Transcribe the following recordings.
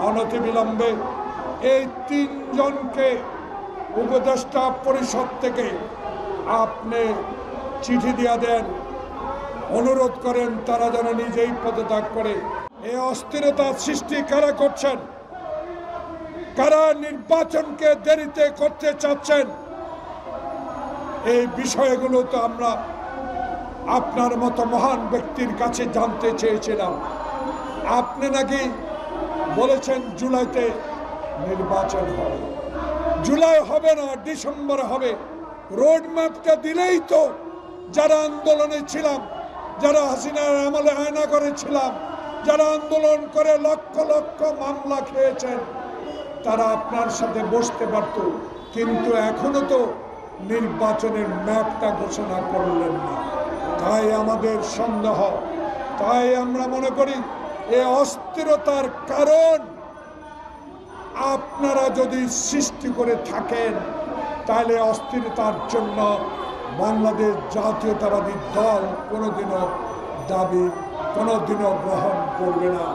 অনতিবিলম্বে এই তিনজনকে উপদেষ্টা পরিষদ থেকে আপনি চিঠি দিয়ে দেন, অনুরোধ করেন তারা যেন নিজেই পদত্যাগ করে। এই অস্থিরতা সৃষ্টি কারা করছেন, কারা নির্বাচনকে দেরিতে করতে চাচ্ছেন, এই বিষয়গুলো তো আমরা আপনার মতো মহান ব্যক্তির কাছে জানতে চেয়েছিলাম। আপনি নাকি বলেছেন জুলাইতে নির্বাচন হবে। জুলাই হবে না, ডিসেম্বর হবে। রোড ম্যাপটা দিলেই তো যারা আন্দোলনে ছিলাম, যারা হাসিনার আমলে আয়না করেছিলাম, যারা আন্দোলন করে লক্ষ লক্ষ মামলা খেয়েছেন, তারা আপনার সাথে বসতে পারত। কিন্তু এখনো তো নির্বাচনের ম্যাপটা ঘোষণা করলেন না। তাই আমাদের সন্দেহ, তাই আমরা মনে করি এই অস্থিরতার কারণ আপনারা যদি সৃষ্টি করে থাকেন, তাহলে অস্থিরতার জন্য বাংলাদেশ জাতীয়তাবাদী দল কোনোদিনও গ্রহণ করবে না।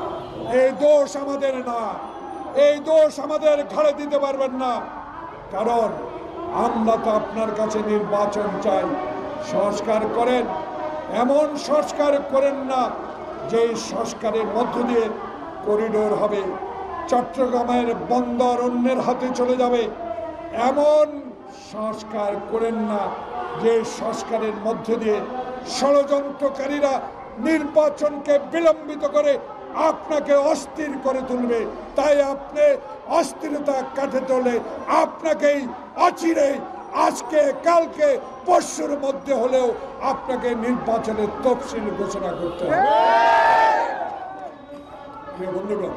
এই দোষ আমাদের না, এই দোষ আমাদের ঘাড়ে দিতে পারবেন না। কারণ আমরা তো আপনার কাছে নির্বাচন চাই। সংস্কার করেন, এমন সংস্কার করেন না যে সংস্কারের মধ্য দিয়ে করিডোর হবে, চট্টগ্রামের বন্দর অন্যের হাতে চলে যাবে। এমন সংস্কার করেন না যে সংস্কারের মধ্য দিয়ে ষড়যন্ত্রকারীরা নির্বাচনকে বিলম্বিত করে আপনাকে অস্থির করে তুলবে। তাই আপনি অস্থিরতা কাটাতে হলে আপনাকেই অচিরে, আজকে কালকে পরশুর মধ্যে হলেও আপনাকে নির্বাচনের তফসিল ঘোষণা করতে হবে। বন্ধুগণ,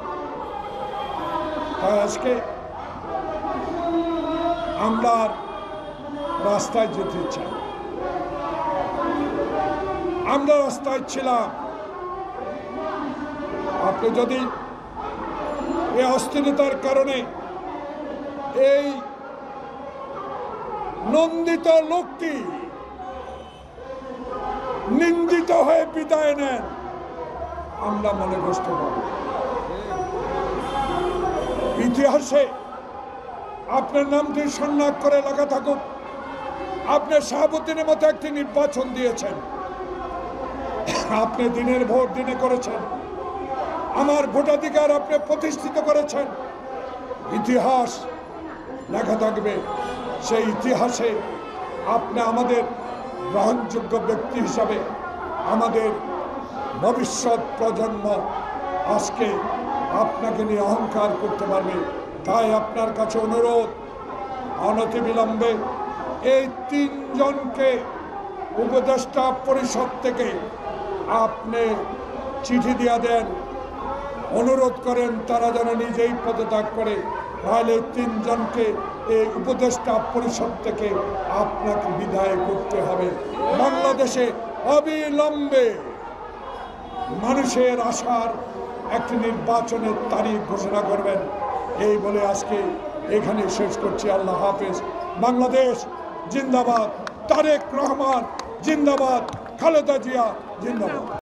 তাই আজকে আমরা রাস্তায় যেতে চাই। আমরা রাস্তায় ছিলাম। আপনি যদি এই অস্থিরতার কারণে এই নন্দিত লোকটি নিন্দিত হয়ে বিদায় নেন, আমরা মনে কষ্ট পাব। ইতিহাসে আপনার নামটি সন্ন্যাস করে লেখা থাকুক। আপনি শাহাবুদ্দিনের মতো একটি নির্বাচন দিয়েছেন, আপনি দিনের ভোট দিনে করেছেন, আমার ভোটাধিকার আপনি প্রতিষ্ঠিত করেছেন। ইতিহাস লেখা থাকবে, সেই ইতিহাসে আপনি আমাদের গ্রহণযোগ্য ব্যক্তি হিসাবে আমাদের ভবিষ্যৎ প্রজন্ম আজকে আপনাকে নিয়ে অহংকার করতে পারবে। তাই আপনার কাছে অনুরোধ, অনতিবিলম্বে এই তিনজনকে উপদেষ্টা পরিষদ থেকে আপনি চিঠি দিয়ে দেন, অনুরোধ করেন তারা যেন নিজেই পদত্যাগ করে। তাহলে তিনজনকে এই উপদেষ্টা পরিষদ থেকে আপনাকে বিদায় করতে হবে। বাংলাদেশে অবিলম্বে মানুষের আশার একটি নির্বাচনের তারিখ ঘোষণা করবেন। এই বলে আজকে এখানে শেষ করছি। আল্লাহ হাফেজ। বাংলাদেশ জিন্দাবাদ, তারেক রহমান জিন্দাবাদ, খালেদা জিয়া জিন্দাবাদ।